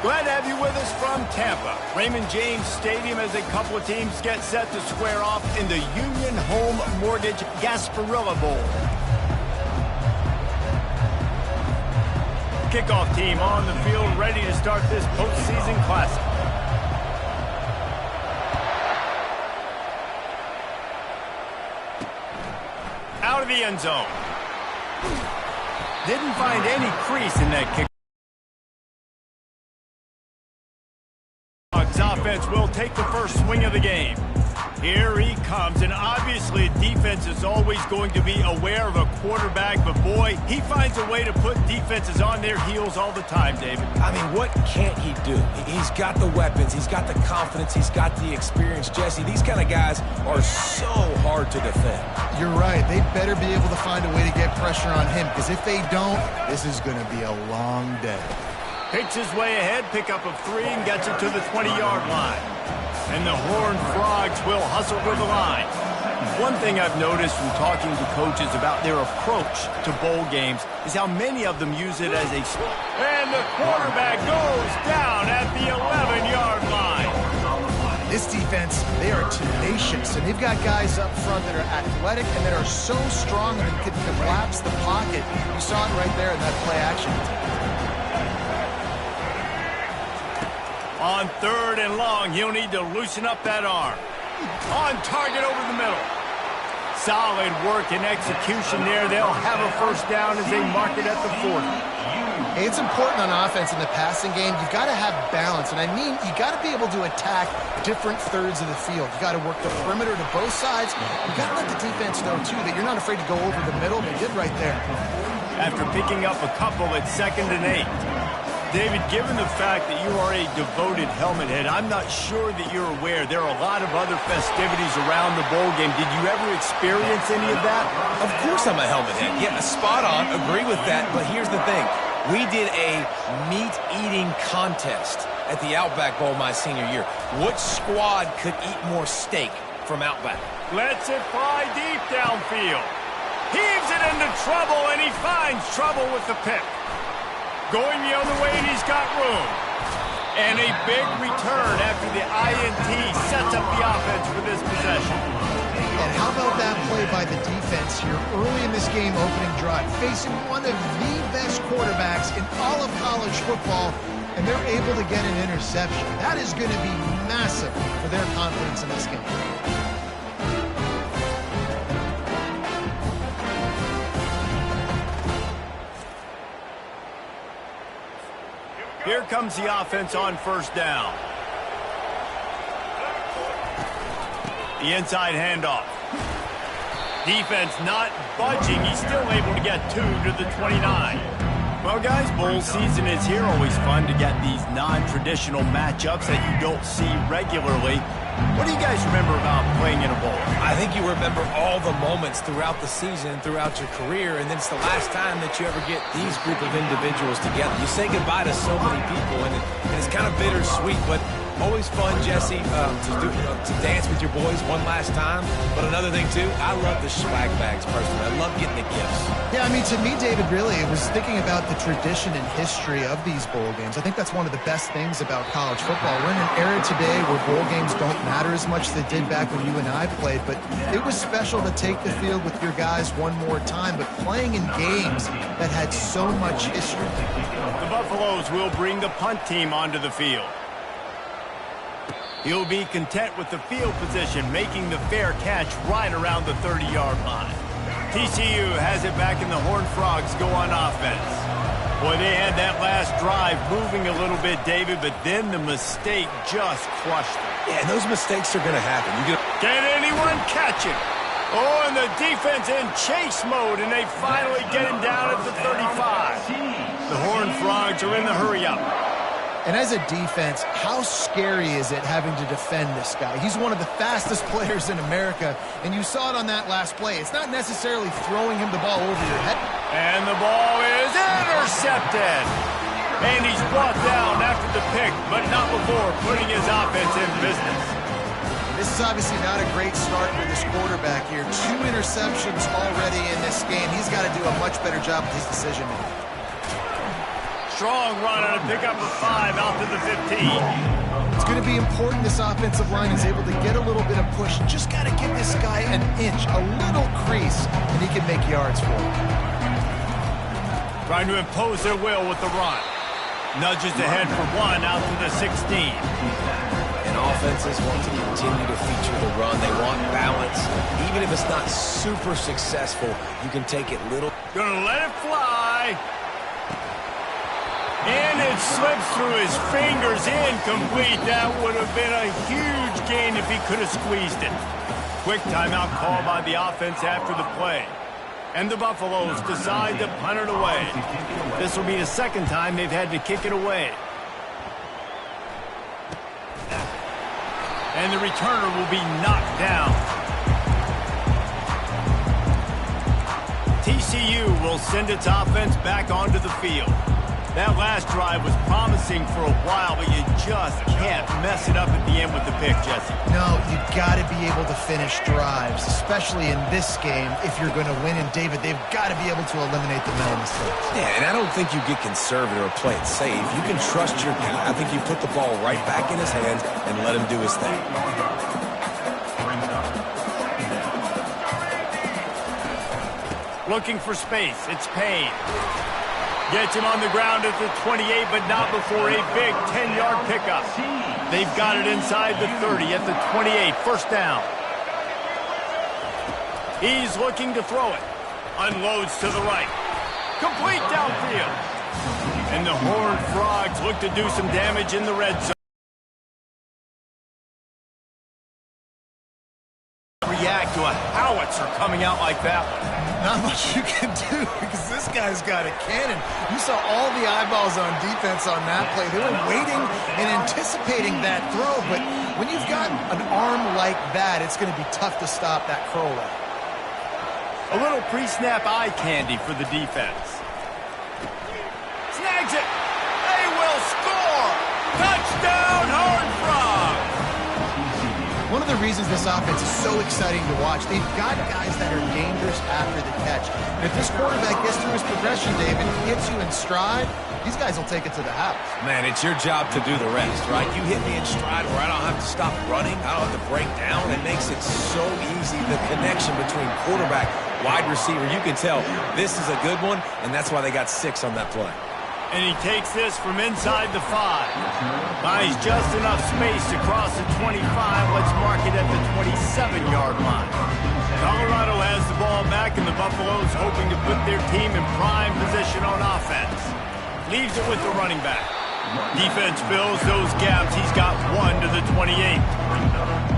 Glad to have you with us from Tampa. Raymond James Stadium as a couple of teams get set to square off in the Union Home Mortgage Gasparilla Bowl. Kickoff team on the field ready to start this postseason classic. Out of the end zone. Didn't find any crease in that kick. Offense will take the first swing of the game. Here he comes, and obviously defense is always going to be aware of a quarterback, but boy, he finds a way to put defenses on their heels all the time, David. I mean, what can't he do? He's got the weapons, he's got the confidence, he's got the experience. Jesse, these kind of guys are so hard to defend. You're right. They better be able to find a way to get pressure on him, because if they don't, this is going to be a long day. Picks his way ahead, pick up of 3, and gets it to the 20-yard line. And the Horned Frogs will hustle to the line. One thing I've noticed from talking to coaches about their approach to bowl games is how many of them use it as a... And the quarterback goes down at the 11-yard line. This defense, they are tenacious, and they've got guys up front that are athletic and that are so strong and can collapse the pocket. You saw it right there in that play action. On 3rd and long, he'll need to loosen up that arm. On target over the middle. Solid work and execution there. They'll have a first down as they mark it at the 40. Hey, it's important on offense in the passing game. You've got to have balance, and I mean you got to be able to attack different thirds of the field. You got to work the perimeter to both sides. You got to let the defense know, too, that you're not afraid to go over the middle. They did right there. After picking up a couple at 2nd and 8. David, given the fact that you are a devoted helmet head, I'm not sure that you're aware there are a lot of other festivities around the bowl game. Did you ever experience any of that? Of course I'm a helmet head. Yeah, spot on. Agree with that. But here's the thing. We did a meat-eating contest at the Outback Bowl my senior year. Which squad could eat more steak from Outback? Lets it fly deep downfield. Heaves it into trouble, and he finds trouble with the pick. Going the other way, and he's got room. And a big return after the INT sets up the offense for this possession. And how about that play by the defense here early in this game opening drive, facing one of the best quarterbacks in all of college football, and they're able to get an interception. That is going to be massive for their confidence in this game. Here comes the offense on 1st down. The inside handoff. Defense not budging. He's still able to get 2 to the 29. Well, guys, bowl season is here. Always fun to get these non-traditional matchups that you don't see regularly. What do you guys remember about playing in a bowl? I think you remember all the moments throughout the season, throughout your career, and then it's the last time that you ever get these group of individuals together. You say goodbye to so many people, and it's kind of bittersweet, but always fun, Jesse, to dance with your boys one last time. But another thing, too, I love the swag bags, personally. I love getting the gifts. Yeah, I mean, to me, David, really, it was thinking about the tradition and history of these bowl games. I think that's one of the best things about college football. We're in an era today where bowl games don't matter as much as they did back when you and I played, but it was special to take the field with your guys one more time, but playing in games that had so much history. The Buffaloes will bring the punt team onto the field. He'll be content with the field position, making the fair catch right around the 30-yard line. TCU has it back, and the Horned Frogs go on offense. Boy, they had that last drive moving a little bit, David, but then the mistake just crushed them. Yeah, and those mistakes are going to happen. Can anyone catch it? Oh, and the defense in chase mode, and they finally get him down at the 35. The Horned Frogs are in the hurry-up. And as a defense, how scary is it having to defend this guy? He's one of the fastest players in America, and you saw it on that last play. It's not necessarily throwing him the ball over your head. And the ball is intercepted. And he's brought down after the pick, but not before putting his offense in business. This is obviously not a great start for this quarterback here. 2 interceptions already in this game. He's got to do a much better job with his decision-making. strong run on a pickup of 5 out to the 15. It's going to be important this offensive line is able to get a little bit of push. Just got to give this guy an inch, a little crease, and he can make yards for it. Trying to impose their will with the run. Nudges ahead for 1 out to the 16. And offenses want to continue to feature the run. They want balance. Even if it's not super successful, you can take it little. Gonna let it fly. And it slips through his fingers, incomplete. That would have been a huge gain if he could have squeezed it. Quick timeout call by the offense after the play. And the Buffaloes decide to punt it away. This will be the second time they've had to kick it away. And the returner will be knocked down. TCU will send its offense back onto the field. That last drive was promising for a while, but you just can't mess it up at the end with the pick, Jesse. No, you've got to be able to finish drives, especially in this game. If you're going to win, and David, they've got to be able to eliminate the mental mistakes. Yeah, and I don't think you get conservative or play it safe. You can trust your guy. I think you put the ball right back in his hands and let him do his thing. Looking for space. It's Payne. Gets him on the ground at the 28, but not before a big 10-yard pickup. They've got it inside the 30 at the 28. First down. He's looking to throw it. Unloads to the right. Complete downfield. And the Horned Frogs look to do some damage in the red zone. React to a howitzer coming out like that one. Not much you can do because this guy's got a cannon. You saw all the eyeballs on defense on that play. They were waiting and anticipating that throw, but when you've got an arm like that, it's going to be tough to stop that curl route. A little pre-snap eye candy for the defense. Snags it. They will score. Touchdown, Horned Frogs. One of the reasons this offense is so exciting to watch, they've got guys that are dangerous after the catch. And if this quarterback gets through his progression, David, hits you in stride, these guys will take it to the house. Man, it's your job to do the rest, right? You hit me in stride where I don't have to stop running. I don't have to break down. It makes it so easy. The connection between quarterback, wide receiver, you can tell this is a good one, and that's why they got 6 on that play. And he takes this from inside the 5. Buys just enough space to cross the 25. Let's mark it at the 27-yard line. Colorado has the ball back, and the Buffaloes hoping to put their team in prime position on offense. Leaves it with the running back. Defense fills those gaps. He's got 1 to the 28.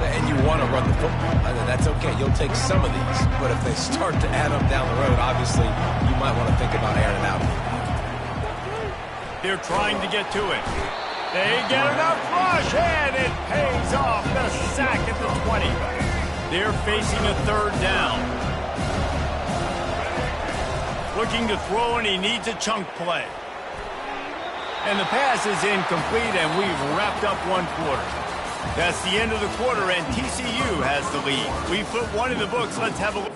And you want to run the football. That's okay. You'll take some of these. But if they start to add up down the road, obviously, you might want to think about airing it out. They're trying to get to it. They get enough rush, and it pays off. The sack at the 20. They're facing a 3rd down. Looking to throw, and he needs a chunk play. And the pass is incomplete, and we've wrapped up 1 quarter. That's the end of the quarter, and TCU has the lead. We put 1 in the books. Let's have a look.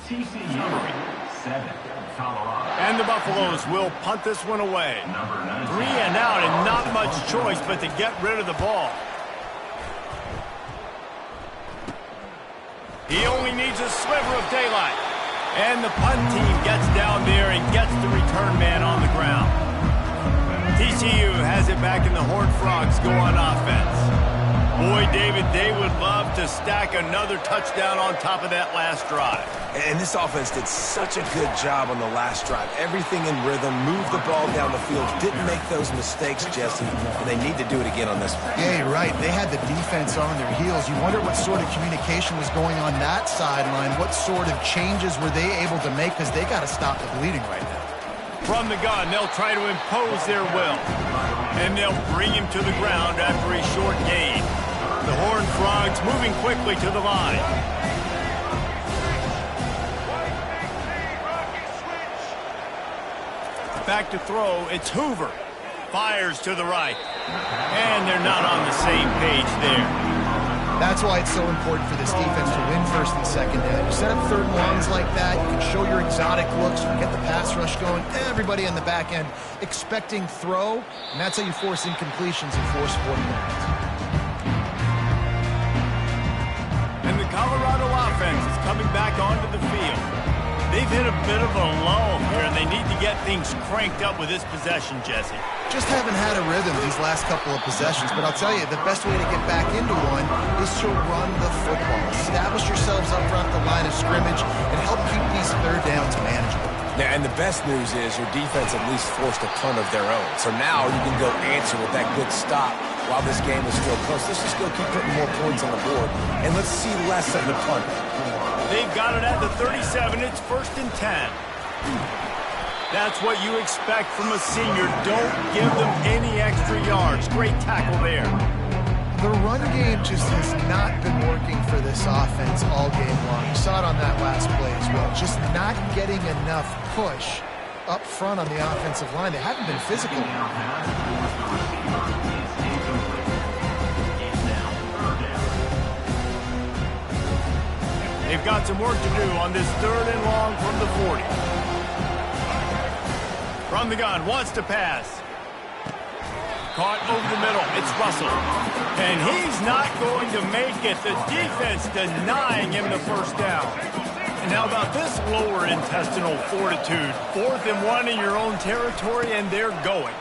TCU 7, Colorado. And the Buffaloes will punt this one away. 3 and out, and not much choice but to get rid of the ball. He only needs a sliver of daylight. And the punt team gets down there and gets the return man on the ground. TCU has it back, and the Horned Frogs go on offense. Boy, David, they would love to stack another touchdown on top of that last drive. And this offense did such a good job on the last drive. Everything in rhythm, moved the ball down the field, didn't make those mistakes, Jesse, and they need to do it again on this one. Yeah, you're right. They had the defense on their heels. You wonder what sort of communication was going on that sideline. What sort of changes were they able to make, because they got to stop the bleeding right now. From the gun, they'll try to impose their will. And they'll bring him to the ground after a short gain. The Horned Frogs moving quickly to the line. Back to throw, it's Hoover. Fires to the right. And they're not on the same page there. That's why it's so important for this defense to win first and second down. You set up third and longs like that, you can show your exotic looks, you can get the pass rush going, everybody on the back end expecting throw, and that's how you force incompletions and force 40 yards. And the Colorado offense is coming back onto the field. They've hit a bit of a lull here, and they need to get things cranked up with this possession, Jesse. Just haven't had a rhythm these last couple of possessions, but I'll tell you, the best way to get back into one is to run the football. Establish yourselves up front the line of scrimmage and help keep these third downs manageable. Yeah, and the best news is your defense at least forced a punt of their own. So now you can go answer with that good stop while this game is still close. Let's just go keep putting more points on the board, and let's see less of the punt. They've got it at the 37. It's 1st and 10. That's what you expect from a senior. Don't give them any extra yards. Great tackle there. The run game just has not been working for this offense all game long. You saw it on that last play as well. Just not getting enough push up front on the offensive line. They haven't been physical. They've got some work to do on this 3rd and long from the 40. From the gun, wants to pass. Caught over the middle, it's Russell. And he's not going to make it. The defense denying him the first down. And how about this lower intestinal fortitude? 4th and 1 in your own territory, and they're going.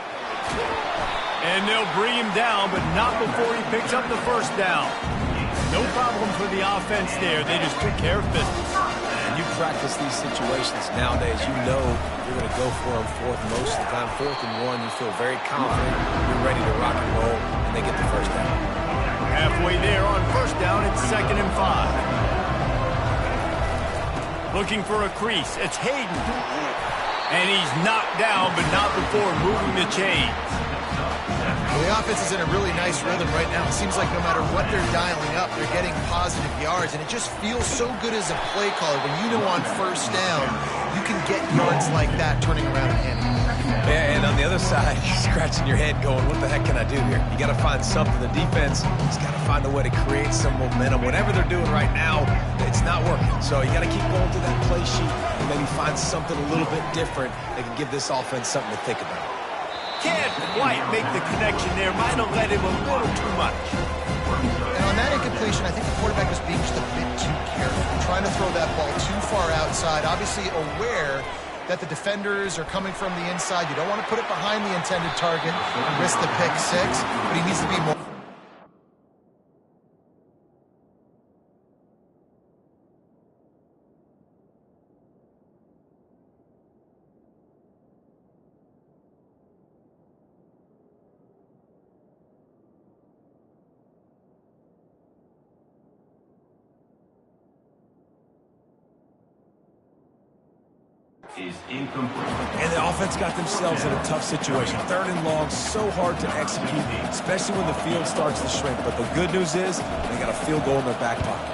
And they'll bring him down, but not before he picks up the first down. No problem for the offense there. They just took care of business. And you practice these situations nowadays, you know you're going to go for them 4th most of the time. 4th and 1, you feel very confident. You're ready to rock and roll, and they get the first down. Halfway there on first down, it's 2nd and 5. Looking for a crease. It's Hayden. And he's knocked down, but not before moving the chains. Well, the offense is in a really nice rhythm right now. It seems like no matter what they're dialing up, they're getting positive yards, and it just feels so good as a play caller when you know on first down you can get yards like that turning around and handing it. Yeah, and on the other side, you're scratching your head going, what the heck can I do here? You got to find something. The defense has got to find a way to create some momentum. Whatever they're doing right now, it's not working. So you got to keep going through that play sheet and maybe find something a little bit different that can give this offense something to think about. Can't quite make the connection there. Might have led him a little too much. And on that incompletion, I think the quarterback was being just a bit too careful, trying to throw that ball too far outside, obviously aware that the defenders are coming from the inside. You don't want to put it behind the intended target and risk the pick six, but he needs to be more. Is incomplete. And the offense got themselves in a tough situation. 3rd and long, so hard to execute, especially when the field starts to shrink. But the good news is they got a field goal in their back pocket.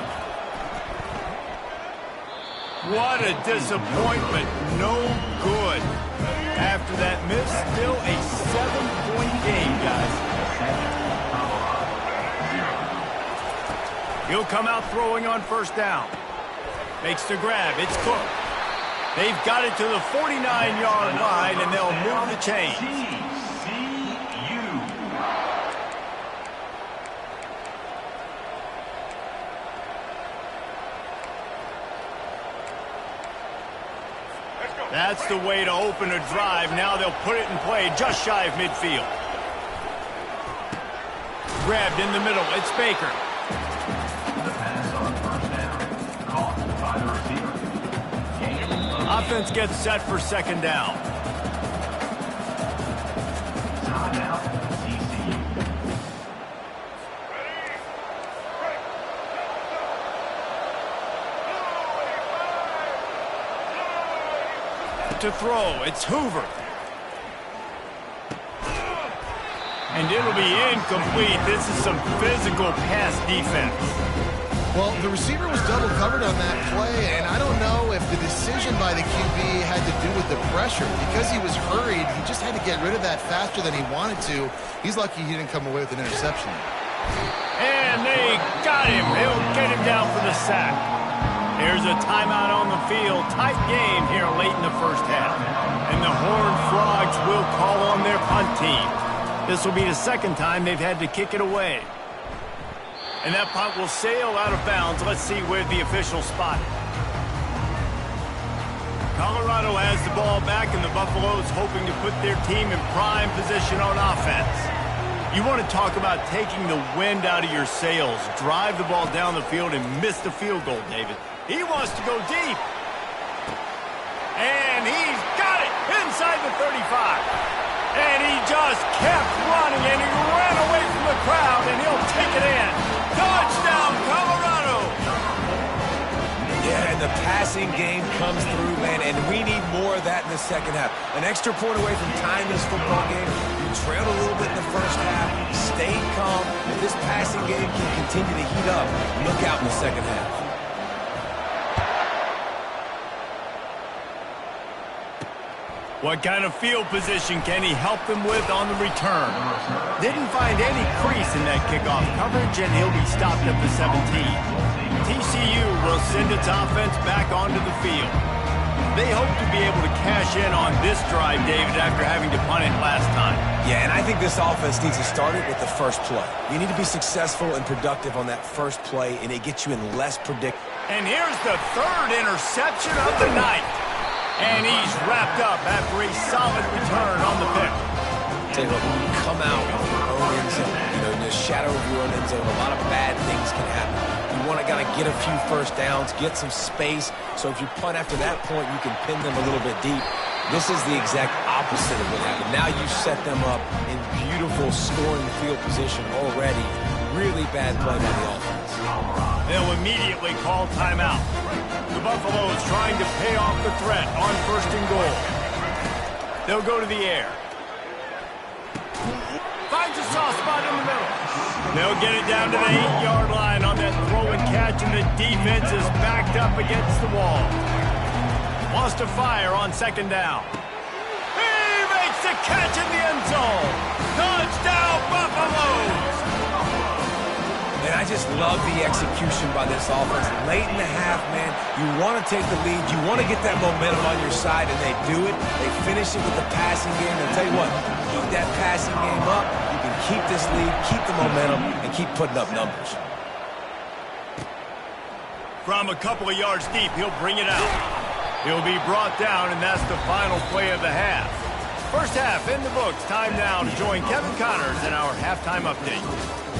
What a disappointment. No good. After that miss, still a 7-point game, guys. He'll come out throwing on first down. Makes the grab. It's Cook. They've got it to the 49-yard line, and they'll move the chains. CU. That's the way to open a drive. Now they'll put it in play just shy of midfield. Grabbed in the middle. It's Baker. The pass on first down. Caught by the receiver. Offense gets set for 2nd down. Timeout, TCU. to throw. It's Hoover. And it'll be incomplete. This is some physical pass defense. Well, the receiver was double covered on that play, and I don't know if the decision by the QB had to do with the pressure. Because he was hurried, he just had to get rid of that faster than he wanted to. He's lucky he didn't come away with an interception. And they got him. He'll get him down for the sack. There's a timeout on the field. Tight game here late in the first half. And the Horned Frogs will call on their punt team. This will be the second time they've had to kick it away. And that punt will sail out of bounds. Let's see where the official spot it. Colorado has the ball back, and the Buffaloes hoping to put their team in prime position on offense. You want to talk about taking the wind out of your sails. Drive the ball down the field and miss the field goal, David. He wants to go deep. And he's got it inside the 35. And he just kept running, and he ran away from the crowd, and he'll take it in. Touchdown, Colorado! Yeah, and the passing game comes through, man, and we need more of that in the second half. An extra point away from tying this football game. You trailed a little bit in the first half, stayed calm. If this passing game can continue to heat up, look out in the second half. What kind of field position can he help them with on the return? Didn't find any crease in that kickoff coverage, and he'll be stopped at the 17. TCU will send its offense back onto the field. They hope to be able to cash in on this drive, David, after having to punt it last time. Yeah, and I think this offense needs to start it with the first play. You need to be successful and productive on that first play, and it gets you in less predictable. And here's the third interception of the night. And he's wrapped up after a solid return on the pick. Tell you what, when you come out of your own end zone, in the shadow of your own end zone, a lot of bad things can happen. You want to get a few first downs, get some space, so if you punt after that point, you can pin them a little bit deep. This is the exact opposite of what happened. Now you set them up in beautiful scoring field position already. Really bad play by the offense. They'll immediately call timeout. The Buffaloes trying to pay off the threat on 1st and goal. They'll go to the air. Finds a soft spot in the middle. They'll get it down to the 8-yard line on that throw and catch, and the defense is backed up against the wall. Wants to fire on 2nd down. He makes the catch in the end zone. Touchdown, Buffaloes! And I just love the execution by this offense. Late in the half, man, you want to take the lead. You want to get that momentum on your side, and they do it. They finish it with the passing game. And I'll tell you what, keep that passing game up. You can keep this lead, keep the momentum, and keep putting up numbers. From a couple of yards deep, he'll bring it out. He'll be brought down, and that's the final play of the half. First half in the books. Time now to join Kevin Connors in our halftime update.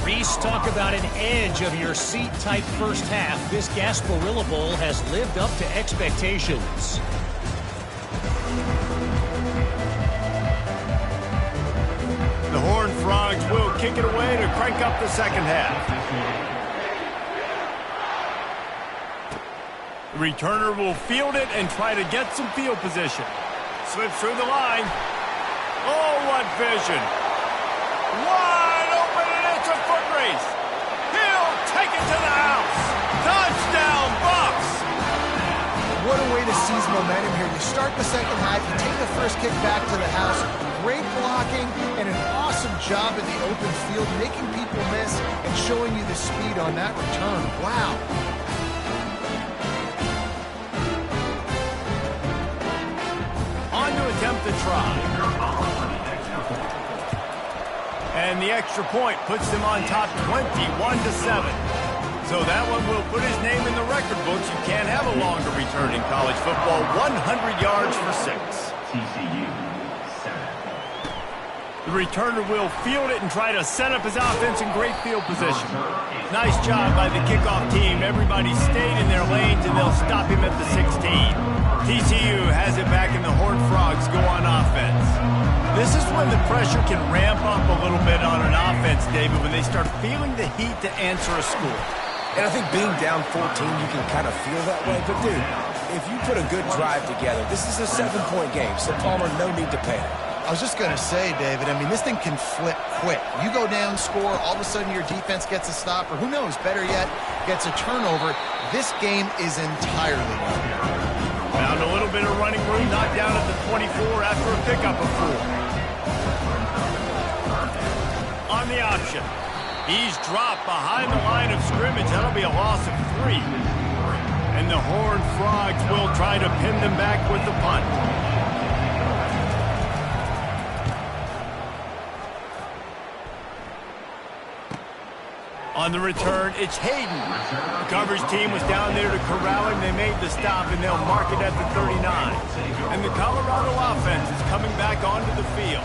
Reese, talk about an edge of your seat-type first half. This Gasparilla Bowl has lived up to expectations. The Horned Frogs will kick it away to crank up the second half. The returner will field it and try to get some field position. Slips through the line. Oh, what vision. Wide open, and it's a foot race. He'll take it to the house. Touchdown, Bucks! What a way to seize momentum here. You start the second half, you take the first kick back to the house. Great blocking and an awesome job in the open field, making people miss and showing you the speed on that return. Wow. On to attempt to try. And the extra point puts them on top 21-7. So that one will put his name in the record books. You can't have a longer return in college football. 100 yards for 6. TCU 7. The returner will field it and try to set up his offense in great field position. Nice job by the kickoff team. Everybody stayed in their lanes, and they'll stop him at the 16. TCU has it back, and the Horned Frogs go on offense. This is when the pressure can ramp up a little bit on an offense, David, when they start feeling the heat to answer a score. And I think being down 14, you can kind of feel that way. But, dude, if you put a good drive together, this is a 7-point game, so Palmer, no need to panic. I was just going to say, David, I mean, this thing can flip quick. You go down, score, all of a sudden your defense gets a stop, or who knows, better yet, gets a turnover. This game is entirely new. Found a little bit of running room, knocked down at the 24 after a pickup of 4. On the option. He's dropped behind the line of scrimmage. That'll be a loss of 3. And the Horned Frogs will try to pin them back with the punt. On the return, it's Hayden. The coverage team was down there to corral him. They made the stop, and they'll mark it at the 39. And the Colorado offense is coming back onto the field.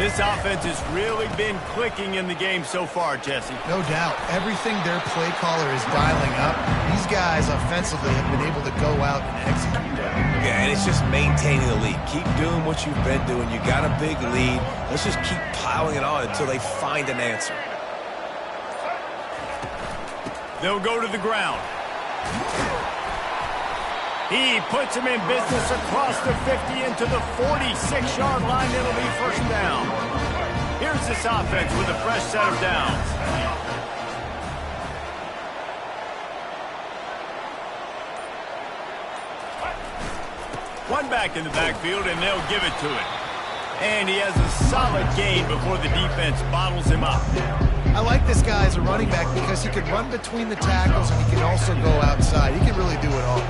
This offense has really been clicking in the game so far, Jesse. No doubt. Everything their play caller is dialing up, these guys offensively have been able to go out and execute. Yeah, and it's just maintaining the lead. Keep doing what you've been doing. You got a big lead. Let's just keep piling it on until they find an answer. They'll go to the ground. He puts him in business across the 50 into the 46-yard line. It'll be first down. Here's this offense with a fresh set of downs. One back in the backfield, and they'll give it to him. And he has a solid gain before the defense bottles him up. I like this guy as a running back because he can run between the tackles and he can also go outside. He can really do it all.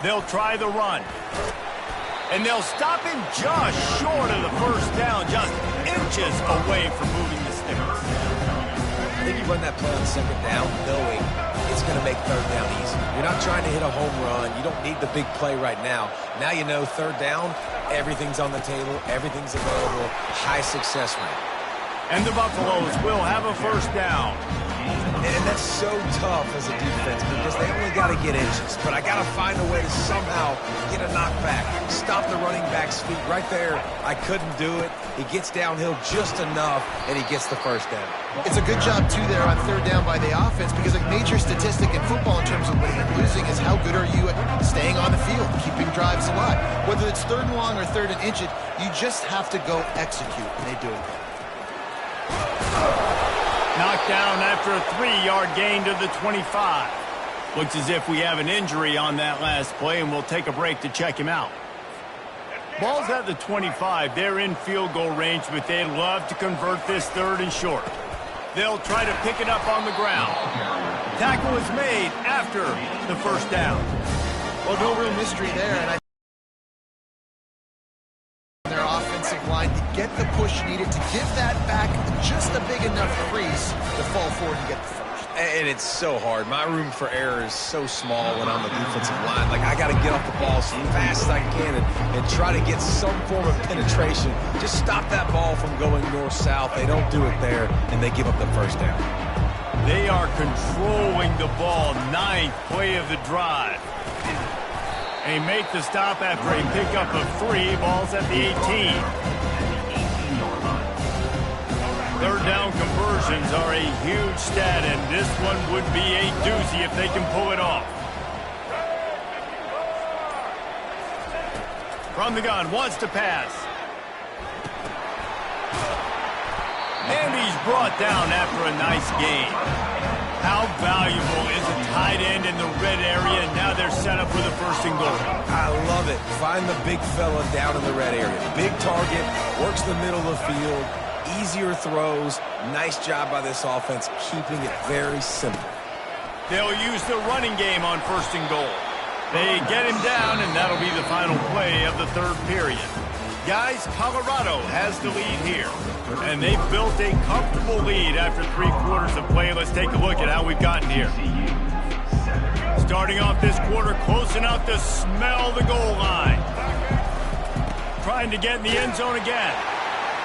They'll try the run. And they'll stop him just short of the first down, just inches away from moving the sticks. I think you run that play on second down knowing it's going to make third down easy. You're not trying to hit a home run. You don't need the big play right now. Now you know third down, everything's on the table, everything's available, high success rate. And the Buffaloes will have a first down. And that's so tough as a defense because they only got to get inches. But I got to find a way to somehow get a knockback, stop the running back's feet right there. I couldn't do it. He gets downhill just enough, and he gets the first down. It's a good job, too, there on third down by the offense because a major statistic in football in terms of winning and losing is how good are you at staying on the field, keeping drives alive. Whether it's third and long or third and inches, you just have to go execute, and they do it. Knocked down after a 3-yard gain to the 25. Looks as if we have an injury on that last play, and we'll take a break to check him out. Ball's at the 25. They're in field goal range, but they'd love to convert this third and short. They'll try to pick it up on the ground. Tackle is made after the first down. Well, no real mystery there, and their offensive line to get the push needed to give that back just a big enough crease to fall forward and get the first. And it's so hard. My room for error is so small when I'm the defensive line. Like, I got to get off the ball as fast as I can and try to get some form of penetration. Just stop that ball from going north-south. They don't do it there, and they give up the first down. They are controlling the ball. 9th play of the drive. They make the stop after a pickup of 3. Ball's at the 18. Third down conversions are a huge stat, and this one would be a doozy if they can pull it off. From the gun, wants to pass. And he's brought down after a nice gain. How valuable is a tight end in the red area, and now they're set up for the first and goal. I love it. Find the big fella down in the red area. Big target, works the middle of the field, easier throws. Nice job by this offense, keeping it very simple. They'll use the running game on first and goal. They get him down, and that'll be the final play of the third period. Guys, Colorado has the lead here, and they've built a comfortable lead after 3 quarters of play. Let's take a look at how we've gotten here. Starting off this quarter, close enough to smell the goal line. Trying to get in the end zone again.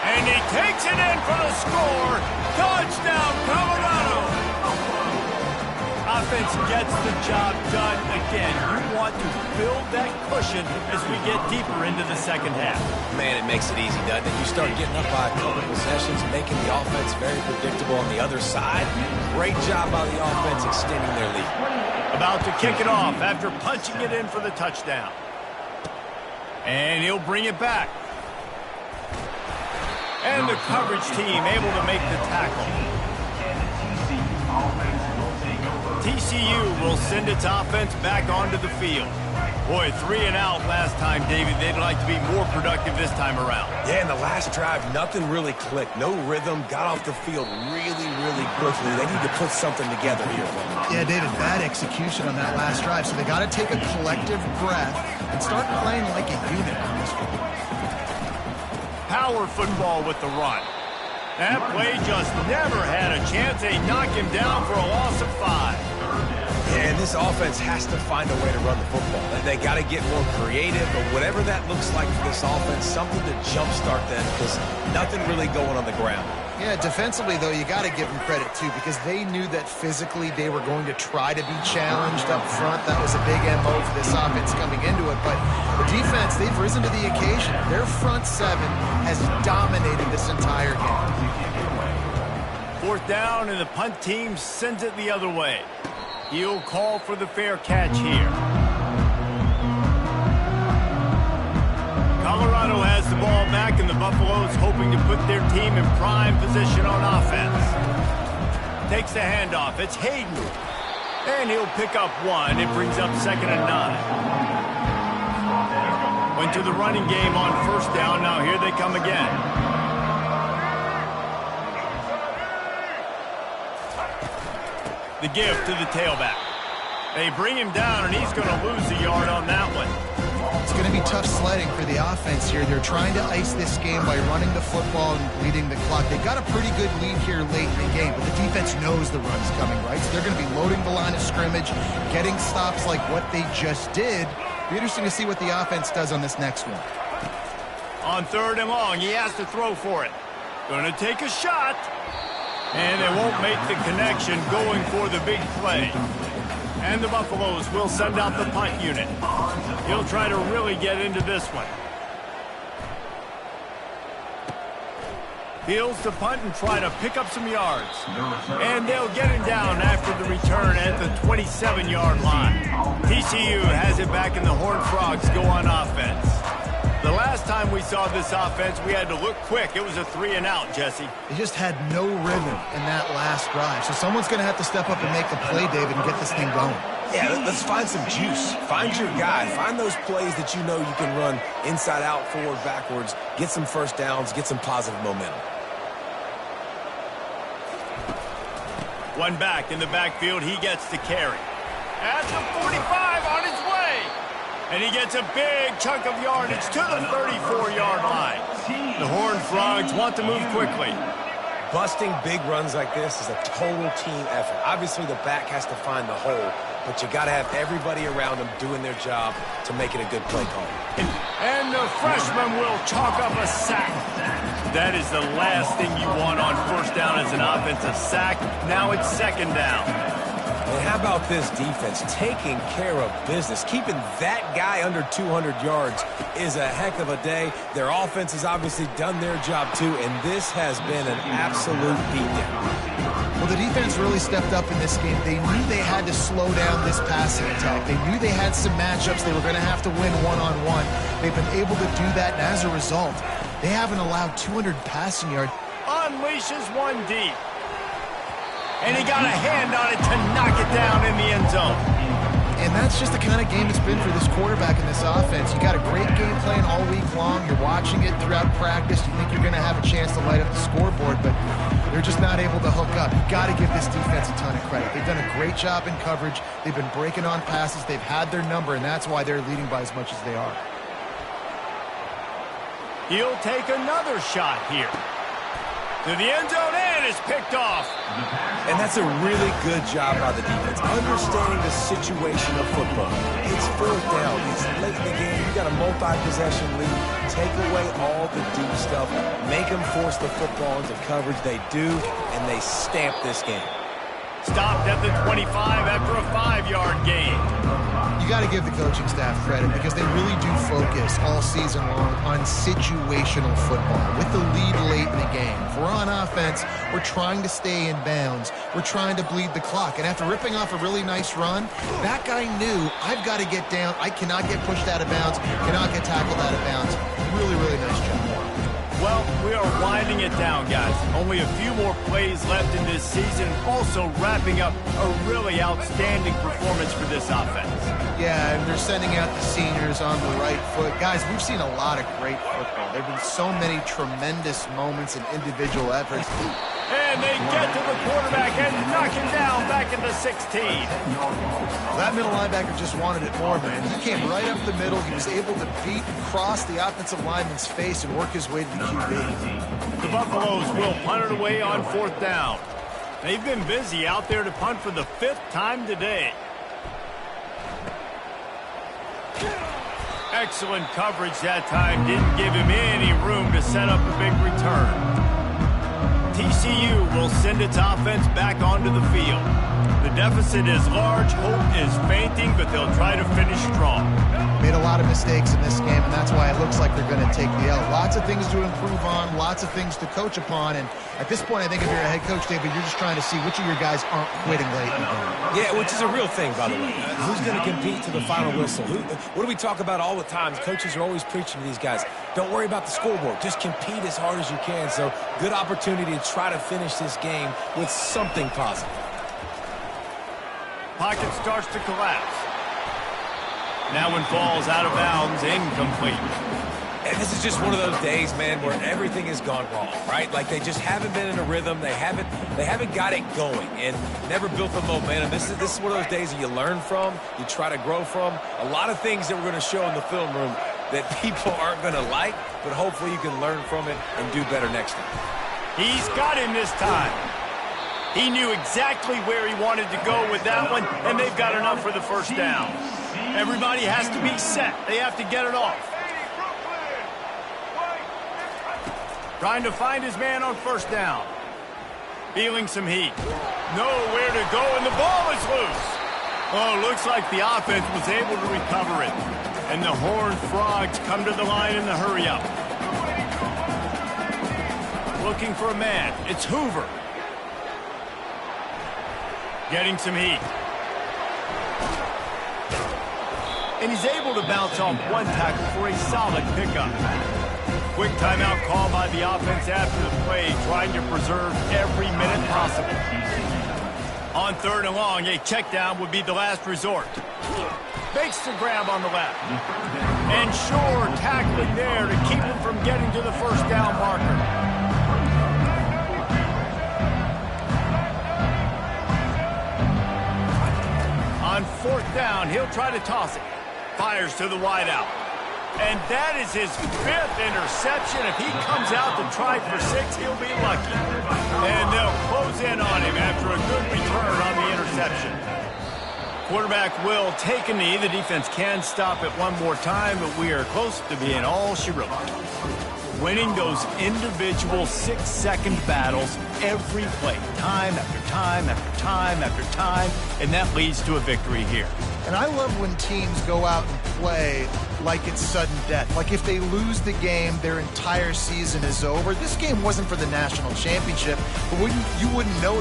And he takes it in for the score. Touchdown, Colorado! A offense gets the job done again. You want to build that cushion as we get deeper into the second half. Man, it makes it easy, doesn't it? You start getting up by a couple possessions, making the offense very predictable on the other side. Great job by the offense extending their lead. About to kick it off after punching it in for the touchdown. And he'll bring it back. And the coverage team able to make the tackle. TCU will send its offense back onto the field. Boy, 3 and out last time, David. They'd like to be more productive this time around. Yeah, in the last drive, nothing really clicked. No rhythm. Got off the field really, really quickly. They need to put something together here. Yeah, David, bad execution on that last drive. So they got to take a collective breath and start playing like a unit on this one. Power football with the run. That play just never had a chance. They knock him down for a loss of 5. Yeah, and this offense has to find a way to run the football. They got to get more creative, but whatever that looks like for this offense, something to jumpstart them because nothing really going on the ground. Yeah, defensively, though, you got to give them credit, too, because they knew that physically they were going to try to be challenged up front. That was a big MO for this offense coming into it. But the defense, they've risen to the occasion. Their front seven has dominated this entire game. 4th down, and the punt team sends it the other way. He'll call for the fair catch here. Colorado has the ball back, and the Buffaloes hoping to put their team in prime position on offense. Takes the handoff. It's Hayden. And he'll pick up 1. It brings up 2nd and 9. Went to the running game on 1st down. Now here they come again. The give to the tailback. They bring him down, and he's going to lose a yard on that one. It's going to be tough sledding for the offense here. They're trying to ice this game by running the football and bleeding the clock. They've got a pretty good lead here late in the game, but the defense knows the run's coming, right? So they're going to be loading the line of scrimmage, getting stops like what they just did. Be interesting to see what the offense does on this next one. On 3rd and long, he has to throw for it. Going to take a shot. And they won't make the connection going for the big play. And the Buffaloes will send out the punt unit. He'll try to really get into this one. Fields to punt and try to pick up some yards. And they'll get him down after the return at the 27-yard line. TCU has it back, and the Horned Frogs go on offense. The last time we saw this offense, we had to look quick. It was a 3 and out, Jesse. They just had no rhythm in that last drive. So someone's going to have to step up and make a play, David, and get this thing going. Yeah, let's find some juice. Find your guy. Find those plays that you know you can run inside out, forward, backwards. Get some 1st downs. Get some positive momentum. One back in the backfield. He gets to carry. At the 45 on his way. And he gets a big chunk of yardage to the 34-yard line. The Horned Frogs want to move quickly. Busting big runs like this is a total team effort. Obviously, the back has to find the hole, but you got to have everybody around them doing their job to make it a good play call. And the freshman will chalk up a sack. That is the last thing you want on 1st down as an offensive sack. Now it's 2nd down. And how about this defense taking care of business? Keeping that guy under 200 yards is a heck of a day. Their offense has obviously done their job too, and this has been an absolute beatdown. Well, the defense really stepped up in this game. They knew they had to slow down this passing attack. They knew they had some matchups they were going to have to win one-on-one. They've been able to do that, and as a result, they haven't allowed 200 passing yards. Unleashes one deep. And he got a hand on it to knock it down in the end zone. And that's just the kind of game it's been for this quarterback in this offense. You got a great game plan all week long. You're watching it throughout practice. You think you're going to have a chance to light up the scoreboard, but they're just not able to hook up. You got to give this defense a ton of credit. They've done a great job in coverage. They've been breaking on passes. They've had their number, and that's why they're leading by as much as they are. He'll take another shot here. To the end zone, and is picked off. And that's a really good job by the defense, understanding the situation of football. It's 4th down. It's late in the game. You got a multi-possession lead. Take away all the deep stuff. Make them force the football into coverage. They do, and they stamp this game. Stopped at the 25 after a 5-yard gain. You got to give the coaching staff credit because they really do focus all season long on situational football with the lead late in the game. If we're on offense, we're trying to stay in bounds. We're trying to bleed the clock. And after ripping off a really nice run, that guy knew, I've got to get down. I cannot get pushed out of bounds, cannot get tackled out of bounds. Really, really nice job. Well, we are winding it down, guys. Only a few more plays left in this season. Also wrapping up a really outstanding performance for this offense. Yeah, and they're sending out the seniors on the right foot. Guys, we've seen a lot of great football. There have been so many tremendous moments and individual efforts. And they get to the quarterback and knock him down back at the 16. That middle linebacker just wanted it more, man. He came right up the middle. He was able to beat and cross the offensive lineman's face and work his way to the QB. The Buffaloes will punt it away on 4th down. They've been busy out there to punt for the 5th time today. Excellent coverage that time. Didn't give him any room to set up a big return. TCU will send its offense back onto the field. The deficit is large, hope is fainting, but they'll try to finish strong. Made a lot of mistakes in this game, and that's why it looks like they're going to take the L. Lots of things to improve on, lots of things to coach upon, and at this point, I think if you're a head coach, David, you're just trying to see which of your guys aren't quitting late in the game. Yeah, which is a real thing, by the way. Who's going to compete to the final whistle? What do we talk about all the time? Coaches are always preaching to these guys. Don't worry about the scoreboard. Just compete as hard as you can. So, good opportunity to try to finish this game with something positive. Pocket starts to collapse. That one falls out of bounds, incomplete. And this is just one of those days, man, where everything has gone wrong, right? Like they just haven't been in a rhythm. They haven't got it going and never built the momentum. This is one of those days that you learn from, you try to grow from. A lot of things that we're going to show in the film room that people aren't going to like, but hopefully you can learn from it and do better next time. He's got him this time. He knew exactly where he wanted to go with that one, and they've got enough for the 1st down. Everybody has to be set. They have to get it off. Trying to find his man on 1st down. Feeling some heat. Nowhere to go, and the ball is loose. Oh, looks like the offense was able to recover it. And the Horned Frogs come to the line in the hurry-up. Looking for a man. It's Hoover. Getting some heat. And he's able to bounce off one tackle for a solid pickup. Quick timeout call by the offense after the play, trying to preserve every minute possible. On 3rd and long, a check down would be the last resort. Makes the grab on the left. And sure tackling there to keep him from getting to the 1st down marker. On 4th down, he'll try to toss it. Fires to the wideout. And that is his 5th interception. If he comes out to try for 6, he'll be lucky. And they'll close in on him after a good return on the interception. Quarterback will take a knee. The defense can stop it one more time, but we are close to being all she wrote. Winning those individual 6-second battles every play, time after time after time after time, and that leads to a victory here. And I love when teams go out and play like it's sudden death. Like if they lose the game, their entire season is over. This game wasn't for the national championship, but you wouldn't know